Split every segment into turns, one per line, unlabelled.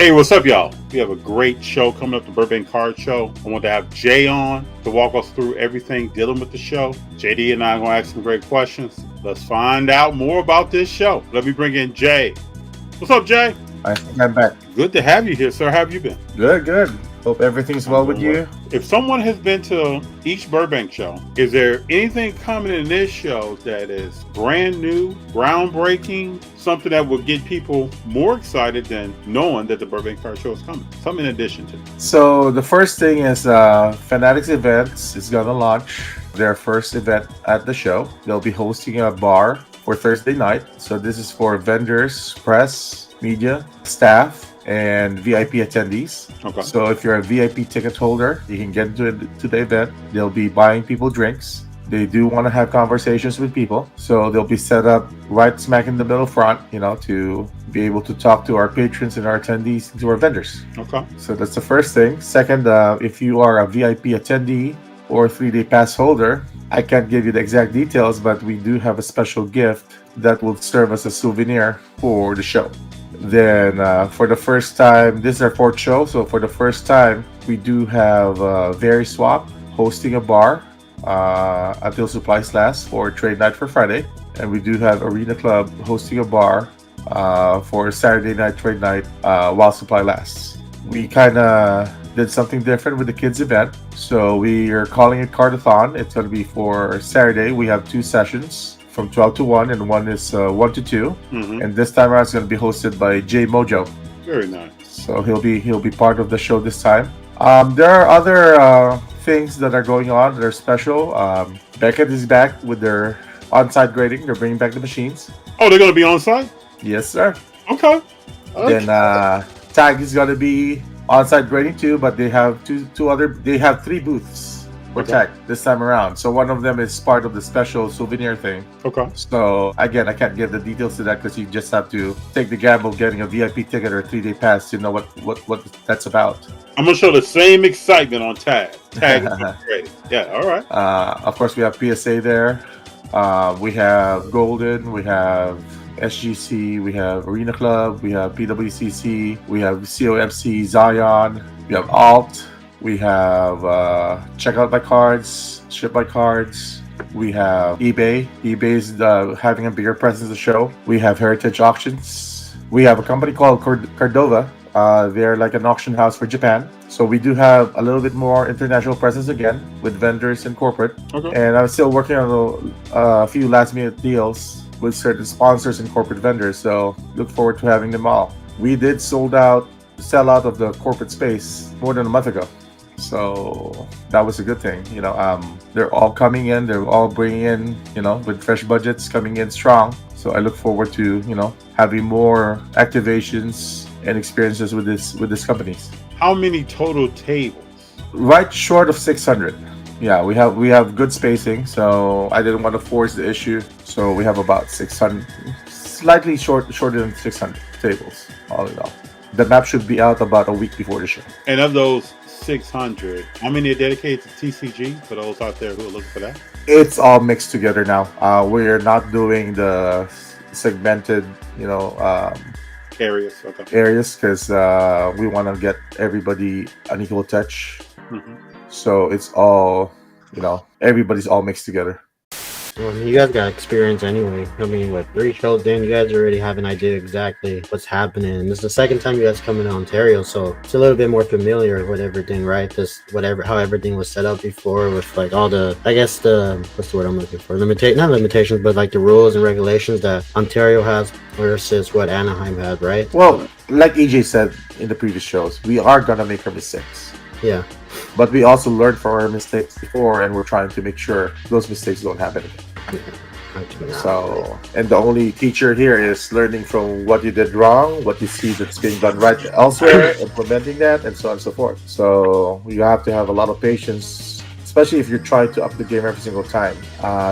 Hey, what's up, y'all? We have a great show coming up, the Burbank Card Show. I want to have Jay on to walk us through everything dealing with the show. JD and I are going to ask some great questions. Let's find out more about this show. Let me bring in Jay. What's up, Jay?
I think I'm back.
Good to have you here, sir. How have you been?
Good, good. Hope everything's well with you.
If someone has been to each Burbank show, is there anything coming in this show that is brand new, groundbreaking, something that will get people more excited than knowing that the Burbank Card Show is coming? Something in addition to.
So the first thing is Fanatics Events is gonna launch their first event at the show. They'll be hosting a bar for Thursday night. So this is for vendors, press, media, staff, and VIP attendees.
Okay.
So if you're a VIP ticket holder, you can get into the event. They'll be buying people drinks. They do want to have conversations with people. So they'll be set up right smack in the middle front, to be able to talk to our patrons and our attendees and to our vendors.
Okay.
So that's the first thing. Second, if you are a VIP attendee or 3-day pass holder, I can't give you the exact details, but we do have a special gift that will serve as a souvenir for the show. Then for the first time, this is our fourth show. So for the first time, we do have Very Swap hosting a bar until supplies last for trade night for Friday. And we do have Arena Club hosting a bar for Saturday night trade night while supply lasts. We kind of did something different with the kids event. So we are calling it Cardathon. It's going to be for Saturday. We have 2 sessions from 12 to 1, and one is 1 to 2.
Mm-hmm.
And this time around it's going to be hosted by Jay Mojo.
Very nice.
So he'll be part of the show this time. There are other things that are going on that are special. Beckett is back with their on-site grading. They're bringing back the machines.
Oh, they're going to be on site?
Yes, sir.
Okay.
Then Tag is going to be on-site grading too, but they have they have 3 booths for Tag this time around. So one of them is part of the special souvenir thing.
Okay.
So again, I can't give the details to that because you just have to take the gamble getting a VIP ticket or a 3-day pass to know what that's about.
I'm gonna show the same excitement on Tag. Tag is great. Yeah. All right.
Of course, we have PSA there. We have Golden. We have SGC. We have Arena Club. We have PWCC. We have COMC Zion. We have Alt. We have Checkout by Cards, Ship by Cards. We have eBay. eBay's having a bigger presence of the show. We have Heritage Auctions. We have a company called Cordova. They're like an auction house for Japan. So we do have a little bit more international presence again with vendors and corporate.
Okay.
And I'm still working on a few last minute deals with certain sponsors and corporate vendors. So look forward to having them all. We did sell out of the corporate space more than a month ago. So that was a good thing. They're all coming in. They're all bringing in, with fresh budgets coming in strong. So I look forward to, having more activations and experiences with these companies.
How many total tables?
Right short of 600. Yeah, we have good spacing. So I didn't want to force the issue. So we have about 600, slightly shorter than 600 tables, all in all. The map should be out about a week before the show.
And of those 600, how many are dedicated to TCG for those out there who are looking for that?
It's all mixed together now. We're not doing the segmented,
Areas. Okay.
areas because we want to get everybody an equal touch.
Mm-hmm.
So it's all, everybody's all mixed together.
Well, you guys got experience anyway. I mean, with 3 shows in, you guys already have an idea exactly what's happening. This is the second time you guys coming to Ontario, so it's a little bit more familiar with everything, right? How everything was set up before with like all the, I guess what's the word I'm looking for? Not limitations, but like the rules and regulations that Ontario has versus what Anaheim had, right?
Well, like EJ said in the previous shows, we are gonna make our mistakes.
Yeah.
But we also learned from our mistakes before, and we're trying to make sure those mistakes don't happen again. So, and the only teacher here is learning from what you did wrong, what you see that's being done right elsewhere, implementing that, and so on and so forth. So you have to have a lot of patience, especially if you're trying to up the game every single time.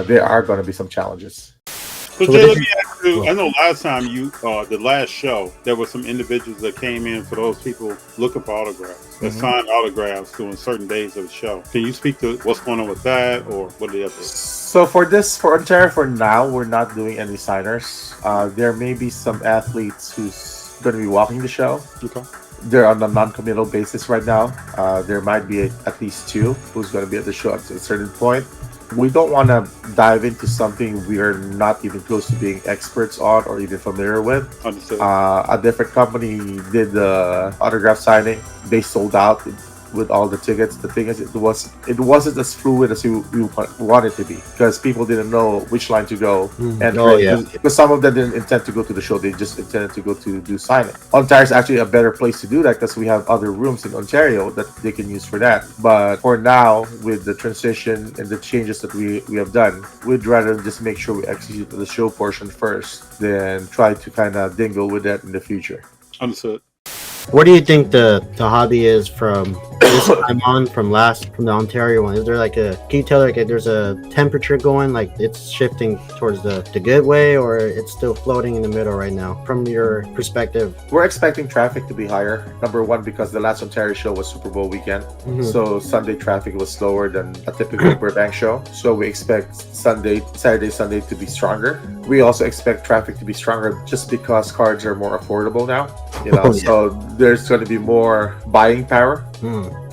There are going to be some challenges.
So Jay, let me ask you, I know last time the last show, there were some individuals that came in for those people looking for autographs, that signed autographs during certain days of the show. Can you speak to what's going on with that, or what are the updates?
So for Ontario, for now, we're not doing any signers. There may be some athletes who's going to be walking the show.
Okay.
they're on a non-committal basis right now. There might be at least two who's going to be at the show at a certain point. We don't want to dive into something we are not even close to being experts on or even familiar with.
Understood.
A different company did the autograph signing. They sold out with all the tickets. The thing is, it wasn't as fluid as we want it to be because people didn't know which line to go. And
Oh, yeah.
because some of them didn't intend to go to the show, they just intended to go to do signing. Ontario is actually a better place to do that because we have other rooms in Ontario that they can use for that. But for now, with the transition and the changes that we have done, we'd rather just make sure we execute the show portion first than try to kind of dingle with that in the future.
Understood.
What do you think the hobby is from this time on from the Ontario one? Is there like can you tell like there's a temperature going, like it's shifting towards the good way, or it's still floating in the middle right now from your perspective?
We're expecting traffic to be higher. Number one, because the last Ontario show was Super Bowl weekend. So Sunday traffic was slower than a typical Burbank show. So we expect Saturday, Sunday to be stronger. We also expect traffic to be stronger just because cards are more affordable now. So there's going to be more buying power.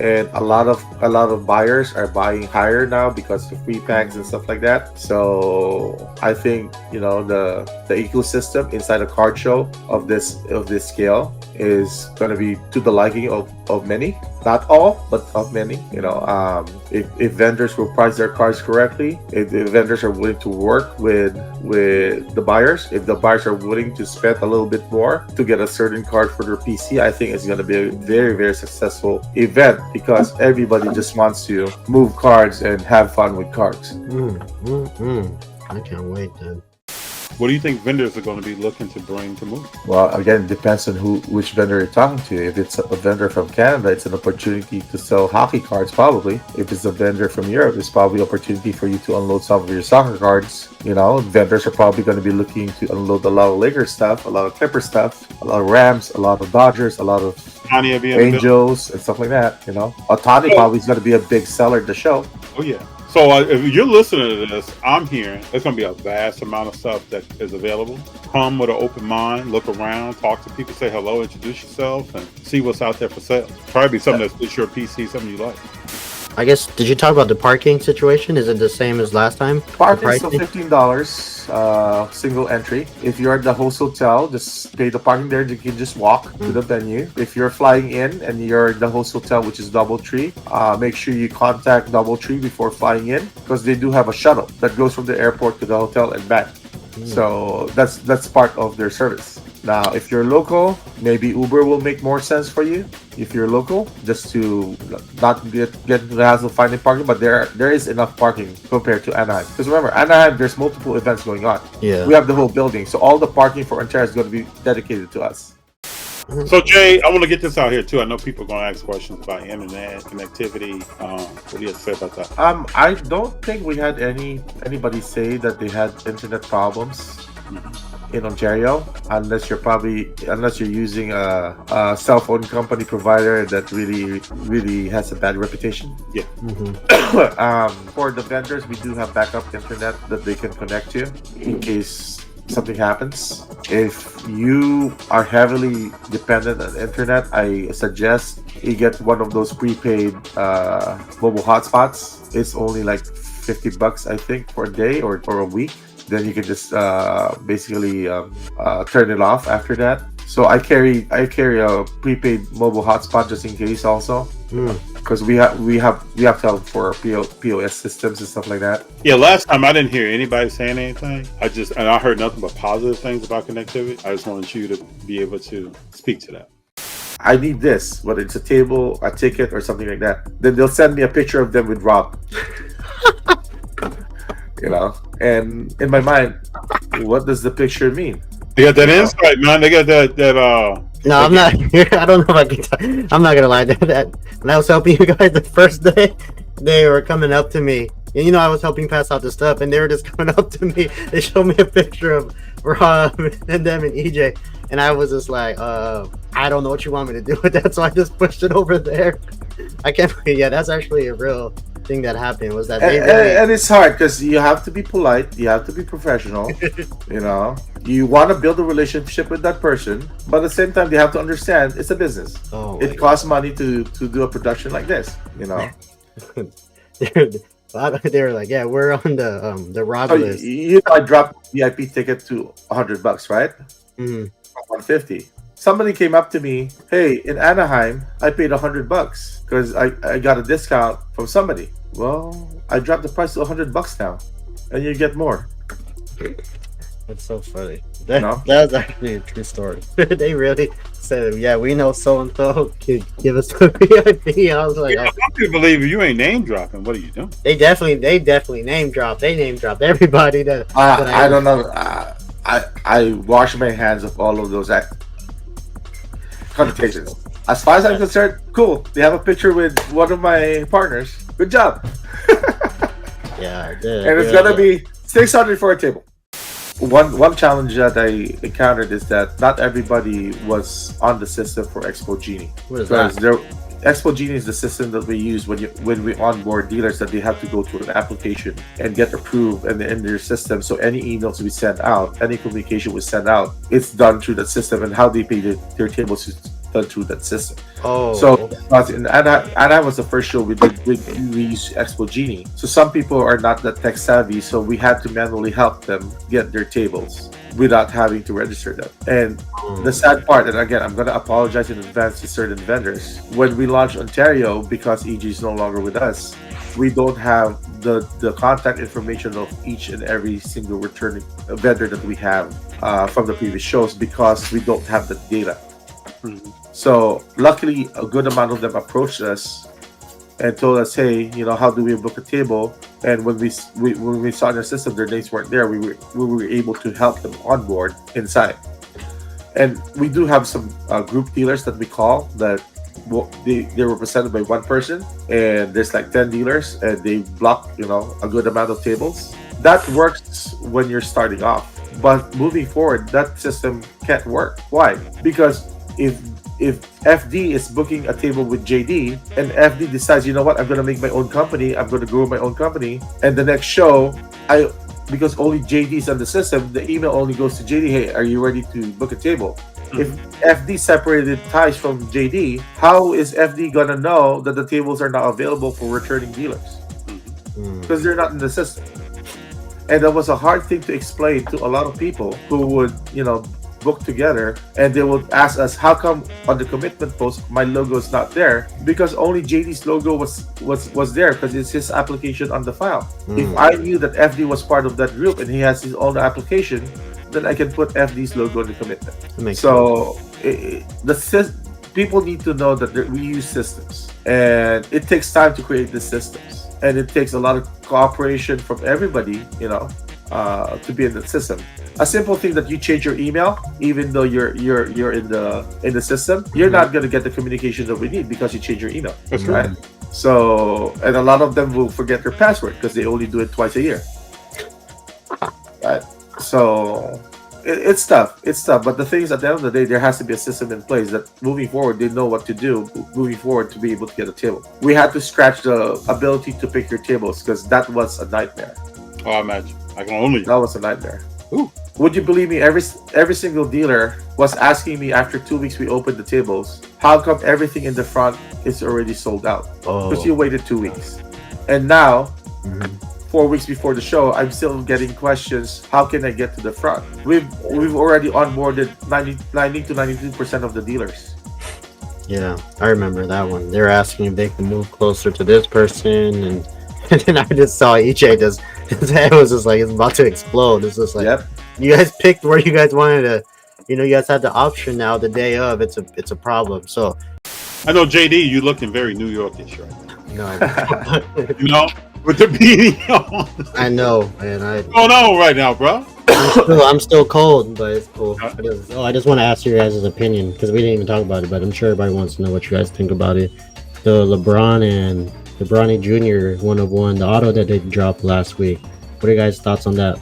And a lot of buyers are buying higher now because of free packs and stuff like that. So I think the ecosystem inside a card show of this scale is going to be to the liking of many, not all, but of many. If vendors will price their cards correctly, if the vendors are willing to work with the buyers, if the buyers are willing to spend a little bit more to get a certain card for their PC, I think it's going to be a very, very successful event because everybody just wants to move cards and have fun with cards.
I can't wait then.
What do you think vendors are going to be looking to bring to Move?
Well, again, it depends on which vendor you're talking to. If it's a vendor from Canada, it's an opportunity to sell hockey cards, probably. If it's a vendor from Europe, it's probably an opportunity for you to unload some of your soccer cards. Vendors are probably going to be looking to unload a lot of Lakers stuff, a lot of Clipper stuff, a lot of Rams, a lot of Dodgers, a lot of Angels, and stuff like that. Otani probably is going to be a big seller at the show.
Oh, yeah. So if you're listening to this, I'm hearing there's going to be a vast amount of stuff that is available. Come with an open mind, look around, talk to people, say hello, introduce yourself, and see what's out there for sale. Probably something that fits your PC, something you like.
I guess, did you talk about the parking situation? Is it the same as last time?
Parking is still $15, single entry. If you're at the host hotel, just pay the parking there. You can just walk to the venue. If you're flying in and you're at the host hotel, which is DoubleTree, make sure you contact DoubleTree before flying in because they do have a shuttle that goes from the airport to the hotel and back. So that's part of their service. Now, if you're local, maybe Uber will make more sense for you. If you're local, just to not get into the hassle of finding parking, but there is enough parking compared to Anaheim. Because remember, Anaheim, there's multiple events going on.
Yeah.
We have the whole building, so all the parking for Ontario is going to be dedicated to us.
So Jay, I want to get this out here too. I know people are going to ask questions about internet connectivity. What do you have to say about that?
I don't think we had anybody say that they had internet problems in Ontario, unless you're using a cell phone company provider that really has a bad reputation.
Yeah.
For the vendors, we do have backup internet that they can connect to in case something happens. If you are heavily dependent on internet, I suggest you get one of those prepaid mobile hotspots. It's only like $50, I think, for a day or a week. Then you can just basically turn it off after that. So I carry a prepaid mobile hotspot just in case also, because we have to have for POS systems and stuff like that.
Yeah, last time I didn't hear anybody saying anything. I heard nothing but positive things about connectivity. I just wanted you to be able to speak to that.
I need this, whether it's a table, a ticket, or something like that. Then they'll send me a picture of them with Rob. And in my mind, what does the picture mean?
They got that insight, man. They got that.
No, I'm not. I don't know if I can. I'm not gonna lie. That when I was helping you guys the first day, they were coming up to me, and I was helping pass out the stuff, and they were just coming up to me. They showed me a picture of Rob and them and EJ, and I was just like, I don't know what you want me to do with that, so I just pushed it over there. I can't. Yeah, that's actually a real thing that happened. Was that
and it's hard because you have to be polite, you have to be professional. You want to build a relationship with that person, but at the same time, they have to understand it's a business.
Oh,
It costs money to do a production like this. You know.
they were like, yeah, we're on the Rob
So
list.
I dropped VIP ticket to $100, right?
Mhm.
150. Somebody came up to me, hey, in Anaheim, I paid $100 because I got a discount from somebody. Well, I dropped the price to $100 now, and you get more.
That's so funny.
No?
That's actually a true story. They really said, yeah, we know so and so could give us a VIP. I was like, oh.
Some people believe if you ain't name dropping, what are you doing?
They definitely name dropped. They name dropped everybody that.
I don't know. I wash my hands of all of those connotations. As far as I'm concerned, cool. They have a picture with one of my partners. Good job.
Yeah, I did.
And it's gonna be $600 for a table. One challenge that I encountered is that not everybody was on the system for Expo Genie.
What is
Because
that?
Expo Genie is the system that we use when we onboard dealers, that they have to go through an application and get approved and in their system. So any emails we send out, any communication we send out, it's done through that system, and how they pay their tables is done through that system.
Oh,
So and I was the first show we used Expo Genie. So some people are not that tech savvy, so we had to manually help them get their tables without having to register them. And the sad part, and again, I'm going to apologize in advance to certain vendors. When we launched Ontario, because EG is no longer with us, we don't have the contact information of each and every single returning vendor that we have from the previous shows, because we don't have the data.
Mhm.
So luckily, a good amount of them approached us and told us, "Hey, how do we book a table?" And when we saw in our system their names weren't there, we were able to help them onboard inside. And we do have some group dealers that we call that. Well, they're represented by one person, and there's like 10 dealers, and they block a good amount of tables. That works when you're starting off, but moving forward, that system can't work. Why? Because if FD is booking a table with JD, and FD decides, you know what, I'm going to make my own company, I'm going to grow my own company, and the next show, because only JD is on the system, the email only goes to JD, hey, are you ready to book a table? If FD separated ties from JD, how is FD going to know that the tables are not available for returning dealers? Because they're not in the system. And that was a hard thing to explain to a lot of people who would, book together, and they would ask us, how come on the commitment post my logo is not there? Because only JD's logo was there, because it's his application on the file. If I knew that FD was part of that group and he has his own application, then I can put FD's logo on the commitment. So people need to know that we use systems, and it takes time to create the systems, and it takes a lot of cooperation from everybody, to be in the system. A simple thing that you change your email, even though you're in the system, you're not going to get the communication that we need because you change your email.
That's
right. So, and a lot of them will forget their password because they only do it twice a year. Right. So it's tough. But the thing is, at the end of the day, there has to be a system in place that moving forward, they know what to do moving forward to be able to get a table. We had to scratch the ability to pick your tables because that was a nightmare.
Oh, I imagine. I can only.
That was a nightmare.
Ooh.
Would you believe me? Every single dealer was asking me after 2 weeks we opened the tables, how come everything in the front is already sold out? Because you waited 2 weeks, and now 4 weeks before the show, I'm still getting questions. How can I get to the front? We've already onboarded 90 to 92% of the dealers. Yeah,
I remember that one. They were asking if they can move closer to this person, and then I just saw EJ just his head was just like it's about to explode. It's just like,
yep.
You guys picked where you guys wanted to, you guys had the option now. The day of, it's a problem. So
I know JD, you looking very New Yorkish right now.
No,
with the beanie on.
I know, man.
What's going on right now, bro?
I'm still cold, but it's cool. I just want to ask your guys' opinion because we didn't even talk about it, but I'm sure everybody wants to know what you guys think about it. The LeBron and the Bronny Jr. 1-of-1, the auto that they dropped last week. What are your guys' thoughts on that?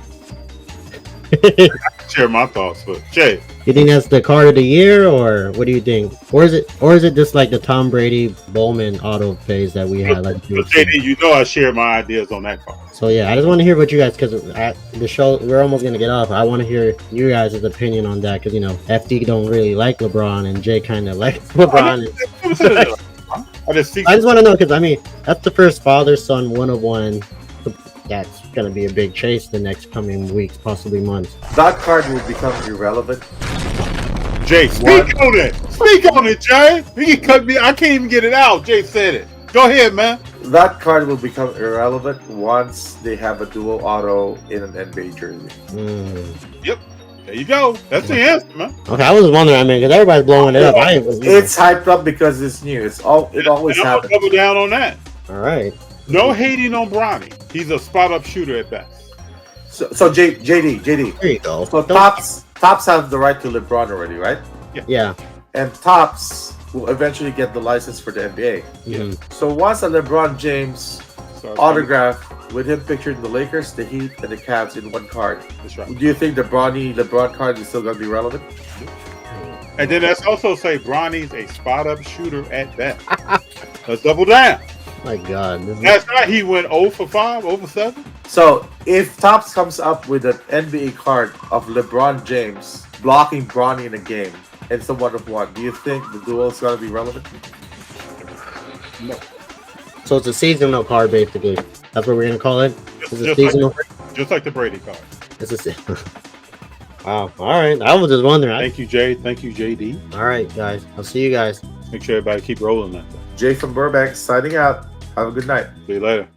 Share my thoughts, but Jay,
You think that's the card of the year, or what do you think? Or is it just like the Tom Brady Bowman auto phase that we had like 2
But
weeks ago?
JD, you know I share my ideas on that card.
So yeah, I just want to hear what you guys, because at the show we're almost gonna get off. I want to hear you guys' opinion on that, because FD don't really like LeBron and Jay kind of likes LeBron.
I just
want to know, because I mean that's the first father-son one-on-one. That's gonna be a big chase the next coming weeks, possibly months.
That card will become irrelevant.
Jay, speak on it. Speak on it, Jay. He can cut me. I can't even get it out. Jay said it. Go ahead, man.
That card will become irrelevant once they have a dual auto in an NBA jersey.
Yep. There you go. That's the answer, man.
Okay, I was wondering. I mean, because everybody's blowing it up.
It's hyped up because it's new. It always
and I'm
happens.
gonna double down on that.
All right.
No hating on Bronny. He's a spot up shooter at best.
So JD.
There you go.
So Tops have the right to LeBron already, right?
Yeah.
And Tops will eventually get the license for the NBA.
Mhm.
So once a LeBron James autograph with him pictured in the Lakers, the Heat, and the Cavs in one card,
That's right.
do you think the LeBron card is still going to be relevant?
And then let's also say Bronny's a spot up shooter at best. Let's double down.
My God.
That's right. He went 0 for 5, 0 for 7.
So if Tops comes up with an NBA card of LeBron James blocking Bronny in a game, and it's a 1-of-1, do you think the duel is going to be relevant?
No.
So it's a seasonal card, basically. That's what we're gonna call it. It's a seasonal.
Just like the Brady card.
It's a. Wow. All right. I was just wondering.
Thank you, Jay. Thank you, JD.
All right, guys. I'll see you guys.
Make sure everybody keep rolling that.
Jay from Burbank signing out. Have a good night.
See you later.